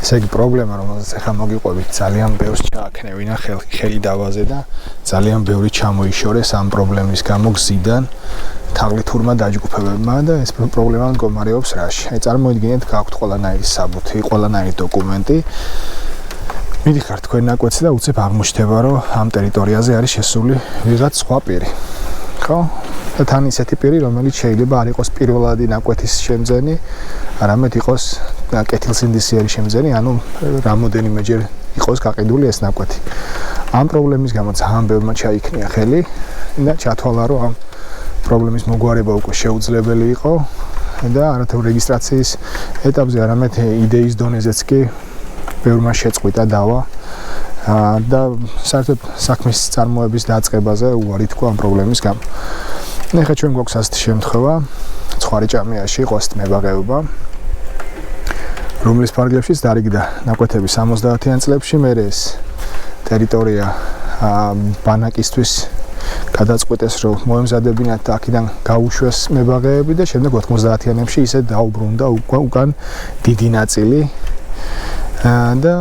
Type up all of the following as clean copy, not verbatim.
ესე იგი პრობლემა რომელზეც ახლა მოგიყვებით ძალიან ბევრს ჩააქნევინა ხელი დავაზე და ძალიან ბევრი ჩამოიშორეს ამ პრობლემის გამო გზიდან თაღლითურმა დაჯგუფებებმა და ეს პრობლემა მდგომარეობს რაში? აი წარმოიდგინეთ გაქვთ ყველანაირი საბუთი, ყველანაირი დოკუმენტი. მიდიხარ თქვენ ნაკვეთზე და უცებ აღმოჩნდება რომ ამ ტერიტორიაზე არის შესული ვიღაც სხვა პირი. ხო? და თან ისეთი პირი რომელიც შეიძლება არ იყოს პირველადი ნაკვეთის შემძენი, არამედ იყოს კეთილსინდისიერი შემძენი, ანუ რამოდენიმეჯერ იყოს გაყიდული ეს ნაკვეთი. ამ პრობლემის გამო ძალიან ბევრმა ჩაიქნია ხელი და ჩათვალა რომ ამ პრობლემის მოგვარება უკვე შეუძლებელი იყო და არათუ რეგისტრაციის ეტაპზე, არამედ იდეის დონეზეც კი ბევრმა შეწყვიტა დავა და საერთოდ საქმის წარმოების დაწყებაზე უარი თქვა ამ პრობლემის გამო. ეხლა ჩვენ გვაქვს ასეთი შემთხვევა, ცხარეჭამიაში ყოსტ მებაღეობა, რომლის ფარგლებშიც დარიგდა ნაკვეთები 70-იან წლებში, მერე ეს ტერიტორია ბანაკისთვის გადაწყვეტეს რომ მოემზადებინათ და აქედან გაუშვეს მებაღეები და შემდეგ 90-იანებში ისე დაუბრუნდა უკან დიდი ნაწილი და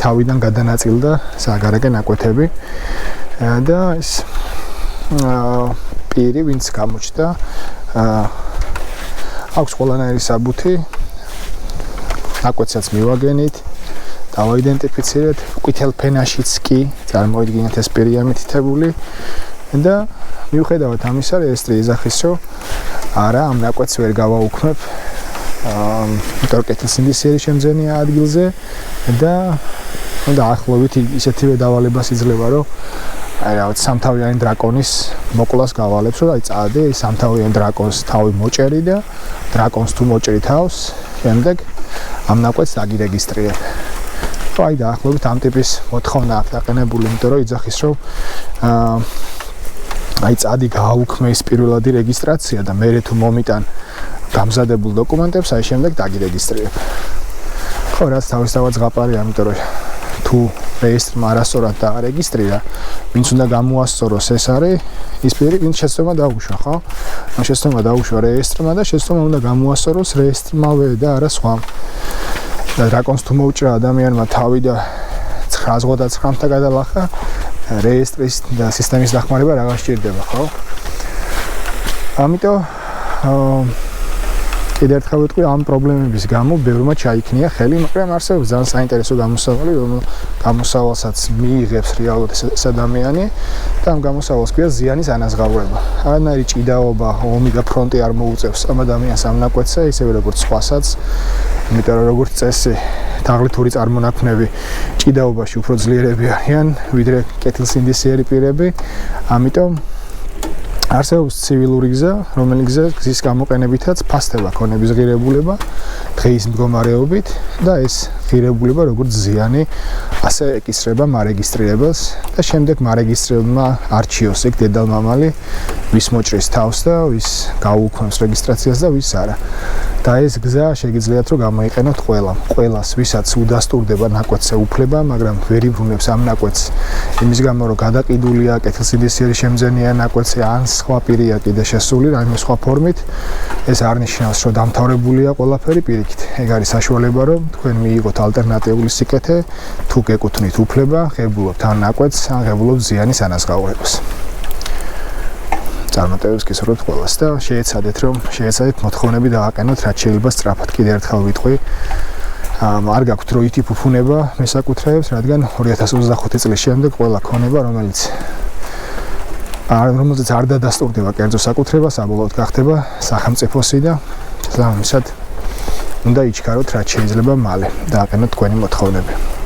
თავიდან გადანაწილდა საგარეგე ნაკვეთები და ეს პირი ვინც გამოჩნდა აქვს ყველანაირი საბუთი ნაკვეთსაც მივაგენით დავაიდენტიფიცირეთ ყვითელ ფენაშიც კი წარმოიდგინეთ ეს პირია მითითებული და მიუხედავად ამისა რეესტრი ეძახის რომ არა ამ ნაკვეთს ვერ გავაუქმებ იმიტომ კეთილსინდისიერი შემძენია ადგილზე და დაახლოებით ისეთივე დავალებას იძლევა რომ აი რაღაც სამთავიანი დრაკონის მოკლას გავალებს რომ აი წადი სამთავიანი დრაკონს თავი მოჭერი და დრაკონს თუ მოჭრი თავს შემდეგ ამ ნაკვეთს დაგირეგისტრირებ. ხო აი დაახლოებით ამ ტიპის მოთხოვნა აქვს დაყენებული, იმიტომ რომ იძახის რომ აი წადი გააუქმე ის პირველადი რეგისტრაცია და მერე თუ მომიტან გამზადებულ დოკუმენტებს აი შემდეგ დაგირეგისტრირებ. ხო რაც თავისთავად ზღაპარია, იმიტომ რომ თუ რეესტრმა არასწორად დაარეგისტრირა, ვინც უნდა გამოასწოროს ეს არის ის პირი, ვინც შეცდომა დაუშვა, ხო? ან შეცდომა დაუშვა რეესტრმა და შეცდომა უნდა გამოასწოროს რეესტრმავე და არა სხვა. და დრაკონს თუ მოუჭრა ადამიანმა თავი და 989-თან გადალახა, რეესტრის და სისტემის დახმარება რა გასჭირდება, ხო? ამიტომ კიდევ ერთხელ ვიტყვი ამ პრობლემების გამო ბევრმა ჩაიქნია ხელი, მაგრამ არსებობს ძალიან საინტერესო გამოსავალი, გამოსავალსაც მიიღებს რეალურად ეს ადამიანი და ამ გამოსავალს ქვია ზიანის ანაზღაურება. არანაირი ჭიდაობა, ომი და ფრონტი არ მოუწევს ამ ადამიანს ამ ნაკვეთზე, ისევე როგორც სხვასაც, იმიტომ რომ როგორც წესი თაღლითური წარმონაქმნები ჭიდაობაში უფრო ძლიერები არიან, ვიდრე კეთილსინდისიერი პირები, ამიტომ არსებობს ცივილური გზა, რომელიც გზის გამოყენებითაც ფასდება ქონების ღირებულება დღის მდგომარეობით და ეს ღირებულება როგორც ზიანი ასე ეკისრება მარეგისტრირებელს და შემდეგ მარეგისტრირებელმა არჩიოს ეგ დედალმამალი ვის მოჭრის თავს და ვის გაუქმებს რეგისტრაციას და ვის არა. და ეს გზა შეგიძლიათ რომ გამოიყენოთ ყველას, ვისაც უდასტურდება ნაკვეთზე უფლება, მაგრამ ვერ იბრუნებს ამ ნაკვეთს იმის გამო რომ გადაყიდულია კეთილსინდისიერი შემძენია ნაკვეთზე ან სხვა პირია კიდე შესული რაიმე სხვა ფორმით, ეს არ ნიშნავს რომ დამთავრებულია ყველაფერი პირიქით. ეგ არის საშუალება რომ თქვენ მიიღოთ ალტერნატიული სიკეთე, თუ გეკუთვნით უფლება, ღებულობთ ამ ნაკვეთს, ან ღებულობთ ზიანის ანაზღაურებას. წარმატებებს გისურვებთ ყველას და შეეცადეთ მოთხოვნები დააყენოთ, რაც შეიძლება სწრაფად. კიდევ ერთხელ ვიტყვი, არ გაქვთ რო ითიფუფუნება მესაკუთრეებს, რადგან 2025 წლის შემდეგ ყველა ქონება, რომელზეც არ დადასტურდება კერძო საკუთრება, საბოლოოდ გახდება სახელმწიფოსი და შესაბამისად უნდა იჩქაროთ, რაც შეიძლება მალე დააყენოთ თქვენი მოთხოვნები.